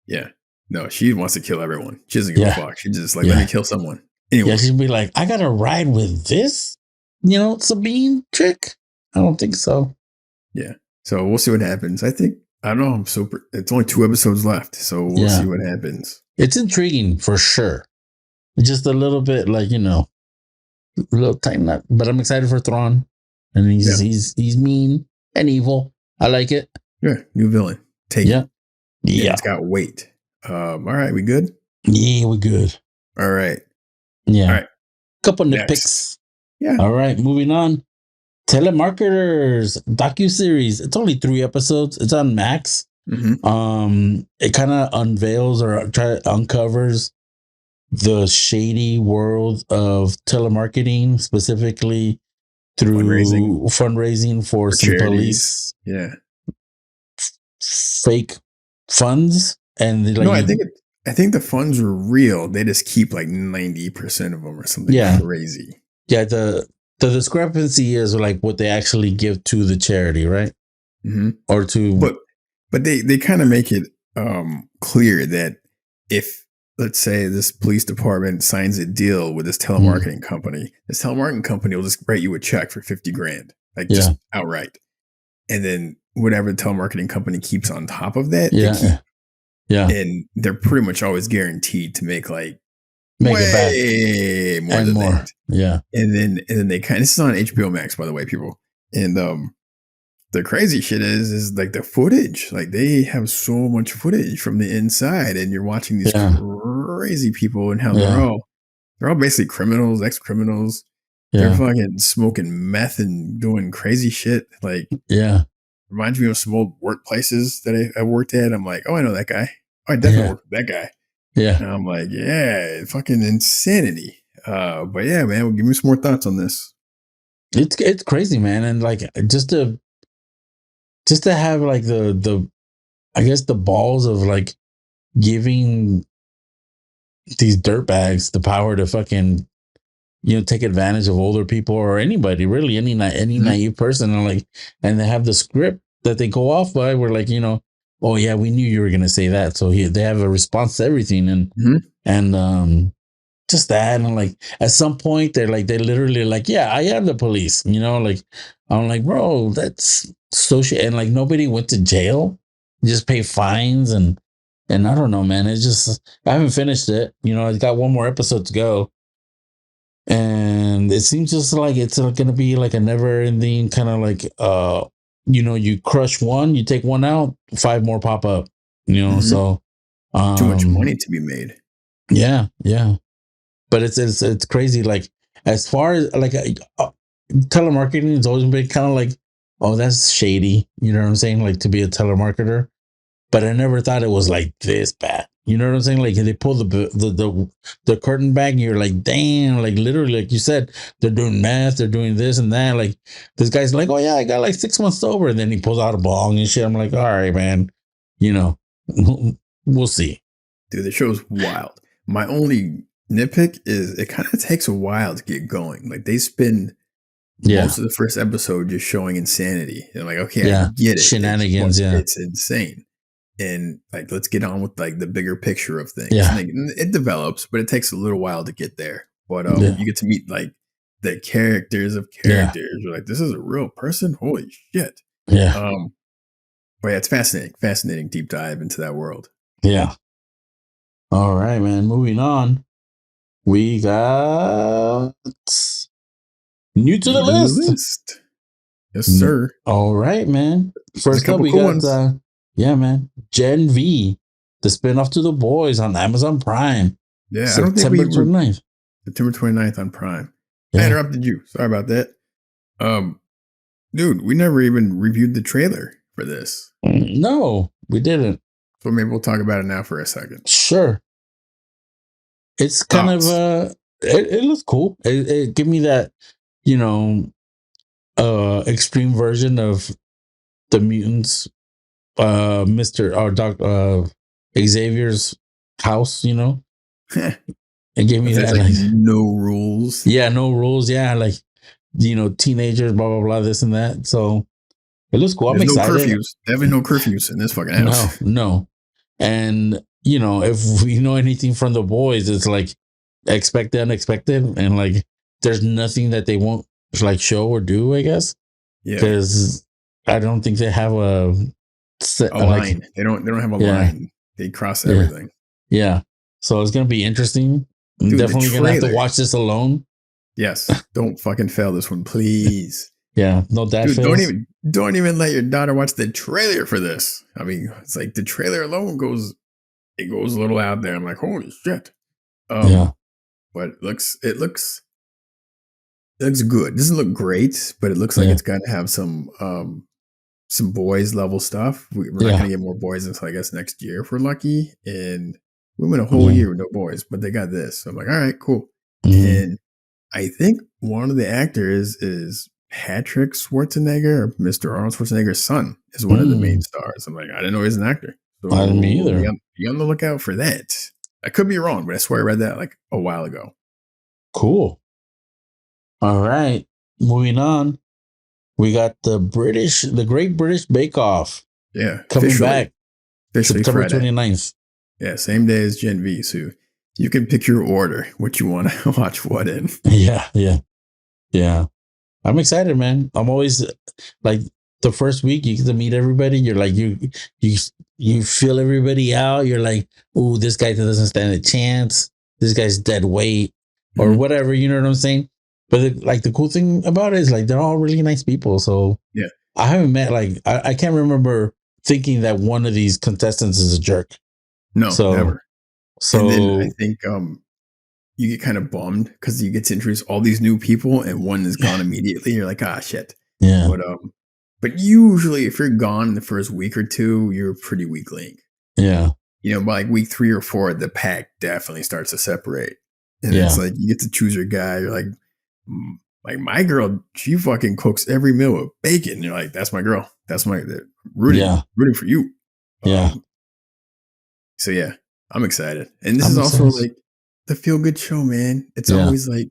Yeah. No, she wants to kill everyone. She doesn't give a fuck. She just like, let me kill someone. Anyway. Yeah, she'd be like, I gotta ride with this, Sabine chick. I don't think so. Yeah. So we'll see what happens. I don't know. It's only 2 episodes left. So we'll see what happens. It's intriguing for sure. Just a little bit like, a little tight nut, but I'm excited for Thrawn. And he's mean and evil. I like it. Yeah. New villain. Take it. Yeah. It's got weight. All right, we good? Yeah, we good. All right. Yeah. All right. Couple nitpicks. Yeah. All right, moving on. Telemarketers docuseries. It's only 3 episodes. It's on Max. Mm-hmm. It kind of unveils or uncovers the shady world of telemarketing, specifically through fundraising for some charities. Police. Fake funds. And I think the funds were real. They just keep like 90% of them or something crazy. Yeah, the discrepancy is like what they actually give to the charity, right? or to. But they kind of make it clear that if, let's say, this police department signs a deal with this telemarketing company, this telemarketing company will just write you a check for $50,000, like just outright, and then whatever the telemarketing company keeps on top of that, they keep. And they're pretty much always guaranteed to make like way more than that. Yeah. And then they kind of, this is on HBO Max, by the way, people. And the crazy shit is like the footage. Like they have so much footage from the inside, and you're watching these crazy people and how they're all basically criminals, ex-criminals. They're fucking smoking meth and doing crazy shit. Like reminds me of some old workplaces that I worked at. I'm like, oh, I know that guy. Oh, I definitely worked with that guy. Yeah. And I'm like, yeah, fucking insanity. But yeah, man, well, give me some more thoughts on this. It's crazy, man. And like just to have like the I guess the balls of like giving these dirtbags the power to fucking, take advantage of older people or anybody, really, any naive person, and they have the script that they go off by. We're like, oh yeah, we knew you were gonna say that, so they have a response to everything, and just that, and like at some point they literally like, yeah, I am the police, like I'm like, bro, that's so shit, and like nobody went to jail, just pay fines, and I don't know, man, it's just, I haven't finished it, I got one more episode to go. And it seems just like it's going to be like a never ending kind of like, you crush one, you take one out, 5 more pop up, so. Too much money to be made. Yeah. Yeah. But it's crazy. Like as far as like telemarketing has always been kind of like, oh, that's shady. You know what I'm saying? Like to be a telemarketer. But I never thought it was like this bad. You know what I'm saying? Like they pull the curtain back, and you're like, damn, like literally, like you said, they're doing math, they're doing this and that. Like this guy's like, oh yeah, I got like 6 months sober, and then he pulls out a bong and shit. I'm like, all right, man, we'll see. Dude, the show's wild. My only nitpick is it kind of takes a while to get going. Like they spend most of the first episode just showing insanity. And like, okay, I get it. Shenanigans, it's insane. And like, let's get on with like the bigger picture of things. Yeah. And it develops, but it takes a little while to get there. But you get to meet like the characters of characters. You're like, this is a real person. Holy shit. Yeah. But yeah, it's fascinating deep dive into that world. Yeah. All right, man. Moving on. We got new to the list. Yes, sir. All right, man. First up, we got yeah, man, Gen V, the spinoff to The Boys on Amazon Prime. Yeah, September 29th. September 29th on Prime. I interrupted you. Sorry about that. Dude, we never even reviewed the trailer for this. No, we didn't. So maybe we'll talk about it now for a second. Sure. It's kind of it looks cool. It give me that, extreme version of the mutants, Mr. or Doc Xavier's house, It gave me that like no rules. Yeah, no rules. Yeah, like teenagers, blah blah blah, this and that. So it looks cool. I'm excited. No curfews. Definitely no curfews in this fucking house. No. And if we know anything from The Boys, it's like expect the unexpected, and like there's nothing that they won't like show or do, I guess. Yeah. Because I don't think they have a line. They don't have a line. They cross everything. Yeah. So it's gonna be interesting. I'm definitely gonna have to watch this alone. Yes. Don't fucking fail this one, please. Yeah. No dad fails. Don't even let your daughter watch the trailer for this. I mean, it's like the trailer alone goes a little out there. I'm like, holy shit. But it looks good. It doesn't look great, but it looks like it's got to have some boys level stuff. We're not going to get more boys until I guess next year if we're lucky. And we went a whole year with no boys, but they got this. So I'm like, all right, cool. And I think one of the actors is Patrick Schwarzenegger, or Mr. Arnold Schwarzenegger's son, is one of the main stars. I'm like, I didn't know he's an actor. So I didn't either. Be on the lookout for that. I could be wrong, but I swear I read that like a while ago. Cool. All right. Moving on. we got the Great British Bake Off. Yeah, coming back. Officially September Friday. 29th. Yeah, same day as Gen V. So you can pick your order, what you want to watch what in. Yeah. I'm excited, man. I'm always like the first week you get to meet everybody. You're like you feel everybody out. You're like, ooh, this guy doesn't stand a chance. This guy's dead weight or whatever. You know what I'm saying? But the cool thing about it is like they're all really nice people. So yeah, I haven't met I can't remember thinking that one of these contestants is a jerk. No, never. So and then I think you get kind of bummed because you get to introduce all these new people and one is gone immediately. You're like, ah, shit. Yeah. But usually if you're gone the first week or two, you're a pretty weak link. Yeah. You know, by like week 3 or 4, the pack definitely starts to separate. And it's like you get to choose your guy. You're like my girl, she fucking cooks every meal with bacon. And you're like, that's my girl. That's my rooting for you. Yeah. So yeah, I'm excited. And this is also like the feel good show, man. It's always like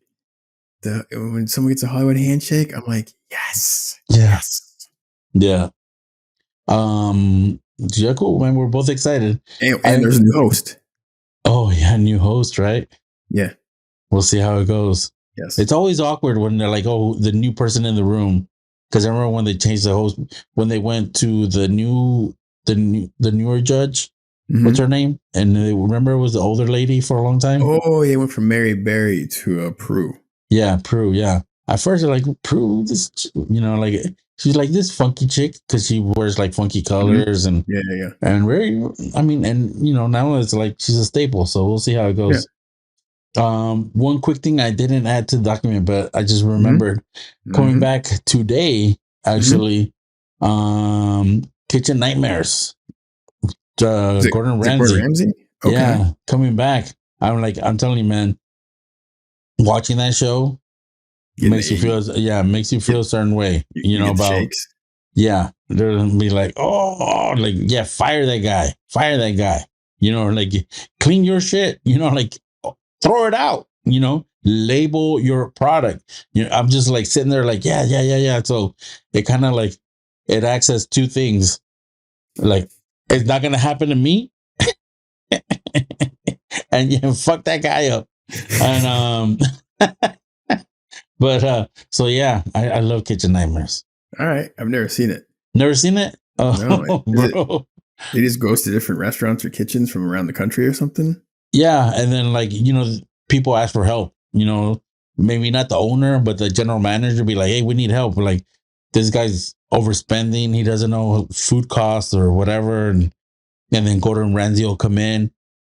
when someone gets a Hollywood handshake, I'm like, yes. Yeah. Yeah, cool, man. We're both excited. And there's a new host. Oh yeah, new host, right? Yeah. We'll see how it goes. Yes. It's always awkward when they're like, oh, the new person in the room. Because I remember when they changed the host, when they went to the newer judge. What's her name? And they remember it was the older lady for a long time. Oh, they went from Mary Berry to Prue. Yeah, Prue. Yeah. At first, they're like, Prue, this, like she's like this funky chick because she wears like funky colors and and very. I mean, and now it's like she's a staple. So we'll see how it goes. Yeah. One quick thing I didn't add to the document, but I just remembered coming back today. Actually, Kitchen Nightmares. Gordon Ramsay. Okay. Yeah, coming back. I'm telling you, man, watching that show makes you feel a certain way. About shakes. Yeah, they're gonna be like, oh, like fire that guy, like clean your shit, like throw it out, label your product. I'm just like sitting there like yeah. So it kind of like it acts as two things, like it's not gonna happen to me. And fuck that guy up. And but so yeah, I love Kitchen Nightmares. All right. I've never seen it. Never seen it? Oh, no, bro. It just goes to different restaurants or kitchens from around the country or something. Yeah. And then people ask for help, maybe not the owner, but the general manager be like, hey, we need help. Like this guy's overspending. He doesn't know food costs or whatever. And then Gordon Ramsay will come in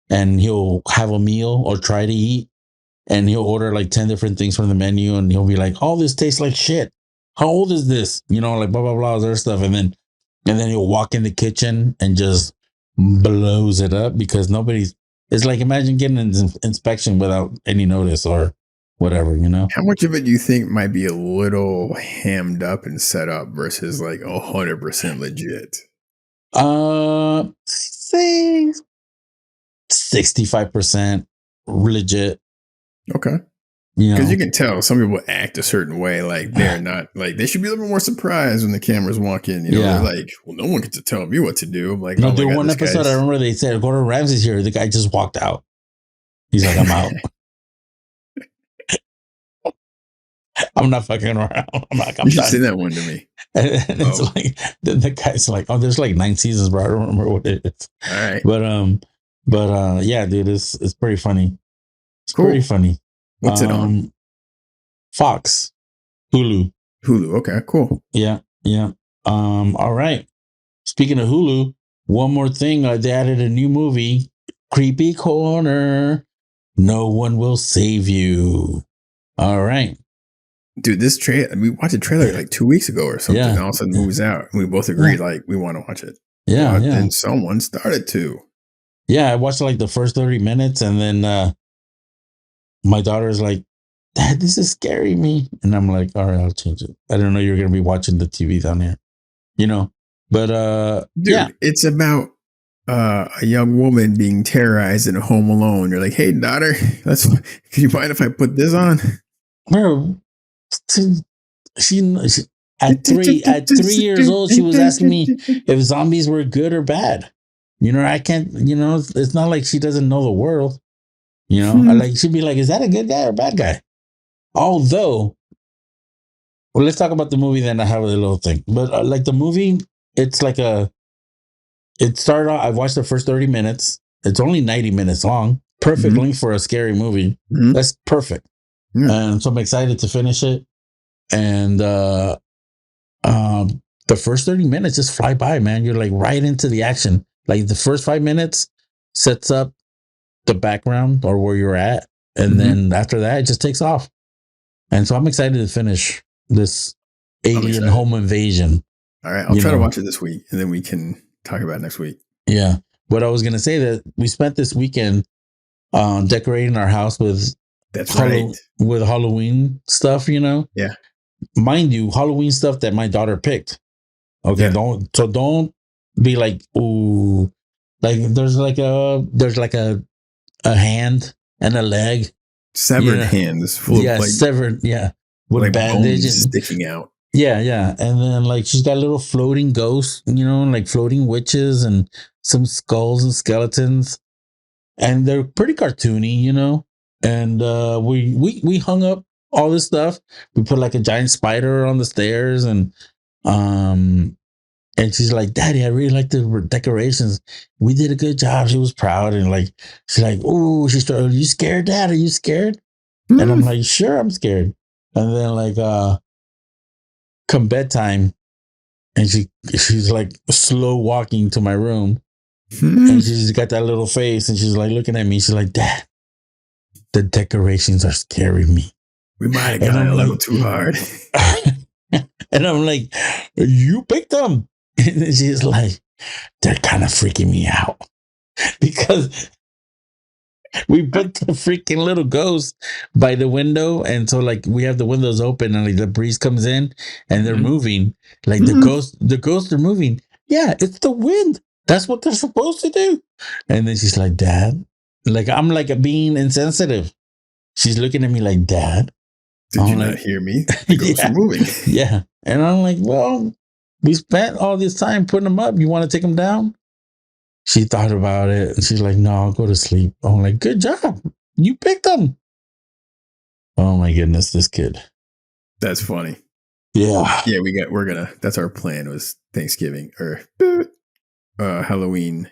and he'll have a meal or try to eat. And he'll order like 10 different things from the menu. And he'll be like, oh, this tastes like shit. How old is this? Like blah, blah, blah, other stuff. And then he'll walk in the kitchen and just blows it up because it's like, imagine getting an inspection without any notice or whatever, How much of it do you think might be a little hammed up and set up versus like 100% legit? I'd say 65% legit. Okay. Because you can tell some people act a certain way, like they're not like they should be a little bit more surprised when the cameras walk in. They're like, well, no one gets to tell me what to do. I'm like, no, there one episode I remember they said Gordon Ramsay's here. The guy just walked out. He's like, I'm out. I'm not fucking around. I'm like, I'm you should send that one to me. And it's like the guy's like, oh, there's like 9 seasons, bro. I don't remember what it is. All right. But yeah, dude, it's pretty funny. It's cool. pretty funny. What's it on? Fox, Hulu. Okay, cool. Yeah. All right. Speaking of Hulu, one more thing. They added a new movie, Creepy Corner. No One Will Save You. All right. Dude, this trailer, we watched a trailer like 2 weeks ago or something. And all of a sudden, moves out. And we both agreed, like, we want to watch it. Yeah. And someone started to. Yeah, I watched like the first 30 minutes and then my daughter's like, Dad, this is scaring me. And I'm like, all right, I'll change it. I don't know you're going to be watching the TV down here, But, dude, it's about a young woman being terrorized in a home alone. You're like, hey, daughter, can you mind if I put this on? Bro, she At 3 years old, she was asking me if zombies were good or bad. I can't. It's not like she doesn't know the world. She'd be like, "Is that a good guy or a bad guy?" Although, well, let's talk about the movie. Then I have a little thing, but like the movie, it's like It started out. I watched the first 30 minutes. It's only 90 minutes long. Perfect length for a scary movie. That's perfect. And so I'm excited to finish it. And the first 30 minutes just fly by, man. You're like right into the action. Like the first 5 minutes sets up the background or where you're at. And then after that, it just takes off. And so I'm excited to finish this alien home invasion. All right. I'll try to watch it this week and then we can talk about it next week. Yeah. But I was going to say that we spent this weekend decorating our house with with Halloween stuff, Yeah. Mind you, Halloween stuff that my daughter picked. Okay. Yeah. Don't be like, ooh, like there's like a hand and a leg. Severed hands full of severed, with like bandages sticking out. Yeah. And then like she's got little floating ghosts, like floating witches and some skulls and skeletons. And they're pretty cartoony, And we hung up all this stuff. We put like a giant spider on the stairs and she's like, "Daddy, I really like the decorations. We did a good job." She was proud and like she's like, "Oh," she started, "Are you scared, Dad? Are you scared?" And I'm like, "Sure, I'm scared." And then like come bedtime, and she's like slow walking to my room, and she's got that little face, and she's like looking at me. She's like, "Dad, the decorations are scaring me. We might have gone a little too hard." And I'm like, "You picked them." And she's like, "They're kind of freaking me out." Because we put the freaking little ghost by the window, and so like we have the windows open, and like the breeze comes in, and they're moving. Like the ghosts are moving. Yeah, it's the wind. That's what they're supposed to do. And then she's like, "Dad," like I'm like being insensitive. She's looking at me like, "Dad, did you not hear me? The ghosts are moving." Yeah, and I'm like, "Well, we spent all this time putting them up. You want to take them down?" She thought about it and she's like, "No, I'll go to sleep." I'm like, "Good job. You picked them." Oh my goodness, this kid. That's funny. Yeah. Yeah, that's our plan was Thanksgiving or Halloween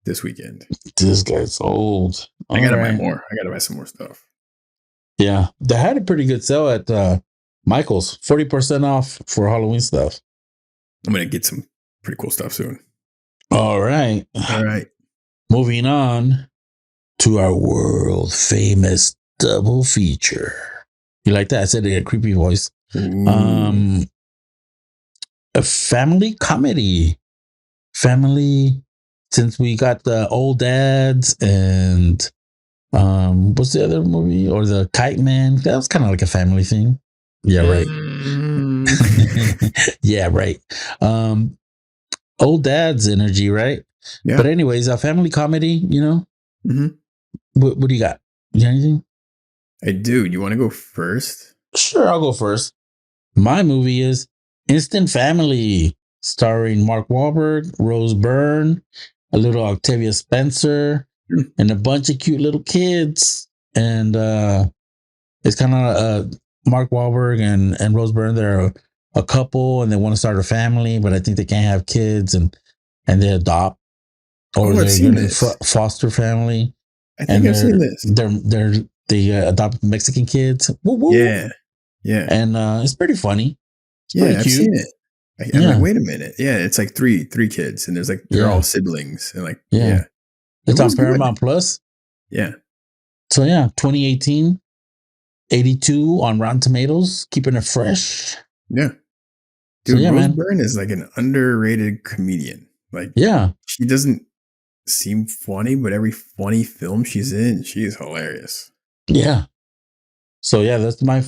this weekend. This guy's old. I gotta buy more. I gotta buy some more stuff. Yeah. They had a pretty good sale at Michael's. 40% off for Halloween stuff. I'm gonna get some pretty cool stuff soon. All right. Moving on to our world famous double feature. You like that? I said it in a creepy voice. A family comedy. Since we got the Old Dads and what's the other movie? Or the Kite Man. That was kind of like a family thing. Yeah, right. Yeah, right. Old Dad's energy, right? Yeah. But anyways, a family comedy, What do you got? You got anything? I do. You want to go first? Sure, I'll go first. My movie is Instant Family, starring Mark Wahlberg, Rose Byrne, a little Octavia Spencer, and a bunch of cute little kids. And it's kind of Mark Wahlberg and Rose Byrne. They're a couple and they want to start a family, but I think they can't have kids and they adopt or they're going to foster family. I think I've seen this. They adopt Mexican kids. Woo-woo. Yeah. And it's pretty funny. It's pretty cute. I've seen it. I'm like, wait a minute. Yeah, it's like three kids and there's like, they're all siblings. And like, It's on Paramount Plus. Yeah. So 2018, 82 on Rotten Tomatoes, keeping it fresh. Yeah. Dude, Rose Byrne is like an underrated comedian. Like, she doesn't seem funny, but every funny film she's in, she is hilarious. Yeah. So that's my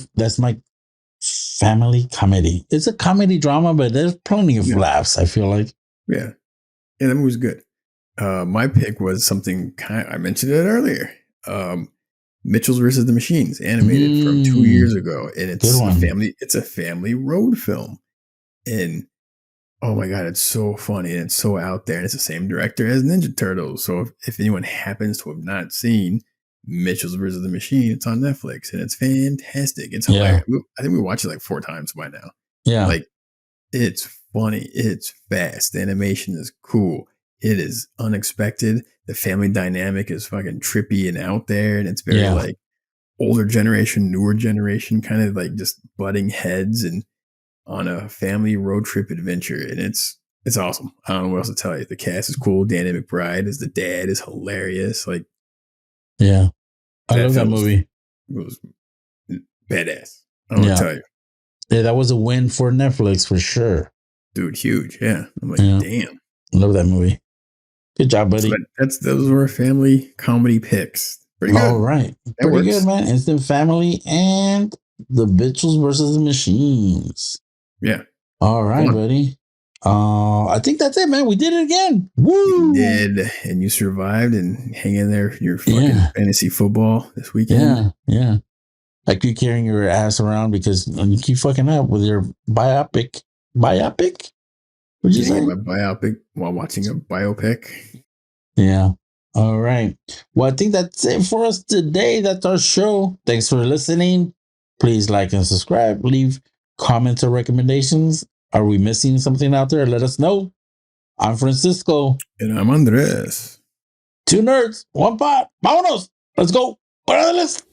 family comedy. It's a comedy drama, but there's plenty of laughs, I feel like. Yeah. Yeah, that movie's good. My pick was something I mentioned it earlier. Mitchell's versus the Machines, animated from 2 years ago, and it's a family road film. And oh my God, it's so funny and it's so out there. And it's the same director as Ninja Turtles. So if anyone happens to have not seen Mitchell's vs. the Machine, it's on Netflix and it's fantastic. It's hilarious. I think we watched it like 4 times by now. Yeah. Like, it's funny. It's fast. The animation is cool. It is unexpected. The family dynamic is fucking trippy and out there. And it's very like older generation, newer generation, kind of like just butting heads and on a family road trip adventure. And it's awesome. I don't know what else to tell you. The cast is cool. Danny McBride as the dad is hilarious. Like, yeah, I love that movie. It was badass. I don't know what to tell you. Yeah, that was a win for Netflix for sure. Dude, huge. Yeah. I'm like, damn. Love that movie. Good job, buddy. So those were family comedy picks. Pretty good. All right. Pretty good, man. Instant Family and The Mitchells versus the Machines. Yeah. All right, buddy. I think that's it, man. We did it again. Woo! You did, and you survived and hang in there for your fucking fantasy football this weekend. Yeah. I keep carrying your ass around because you keep fucking up with your biopic. Biopic? What'd you say? My biopic while watching a biopic. Yeah. All right. Well, I think that's it for us today. That's our show. Thanks for listening. Please like and subscribe. Leave comments or recommendations. Are we missing something out there? Let us know. I'm Francisco. And I'm Andres. 2 nerds, 1 pot. Vámonos. Let's go. Órale.